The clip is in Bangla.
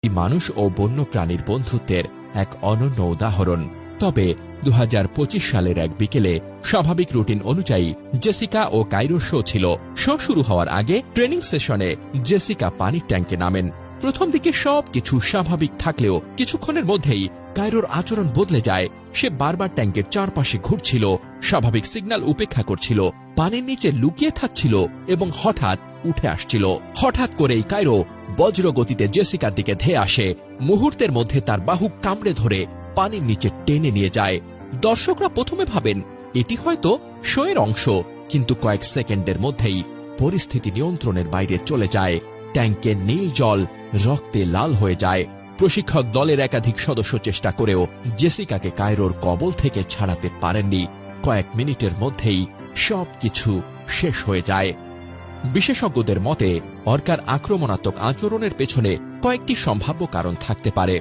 মানুষ ও বন্যপ্রাণীর বন্ধুত্বের এক অনন্য উদাহরণ। তবে 2025 সালের এক বিকেলে স্বাভাবিক রুটিন অনুযায়ী জেসিকা ও কাইরোর শো ছিল। শো শুরু হওয়ার আগে ট্রেনিং সেশনে জেসিকা পানির ট্যাঙ্কে নামেন। প্রথম দিকে সবকিছু স্বাভাবিক থাকলেও কিছুক্ষণের মধ্যেই কাইরোর আচরণ বদলে যায়। সে বারবার ট্যাঙ্কের চারপাশে ঘুরছিল, স্বাভাবিক সিগন্যাল উপেক্ষা করছিল, পানির নিচে লুকিয়ে থাকছিল এবং হঠাৎ উঠে আসছিল। হঠাৎ করেই কাইরো বজ্র গতিতে জেসিকার দিকে ধেয়ে আসে। মুহূর্তের মধ্যে তার বাহু কামড়ে ধরে পানির নিচে টেনে নিয়ে যায়। দর্শকরা প্রথমে ভাবেন এটি হয়তো শোয়ের অংশ, কিন্তু কয়েক সেকেন্ডের মধ্যেই পরিস্থিতি নিয়ন্ত্রণের বাইরে চলে যায়। ট্যাঙ্কের নীল জল রক্তে লাল হয়ে যায়। প্রশিক্ষক দলের একাধিক সদস্য চেষ্টা করেও জেসিকাকে কায়রোর কবল থেকে ছাড়াতে পারেননি। কয়েক মিনিটের মধ্যেই সবকিছু শেষ হয়ে যায়। বিশেষজ্ঞদের মতে অর্কার আক্রমণাত্মক আচরণের পেছনে কয়েকটি সম্ভাব্য কারণ থাকতে পারে।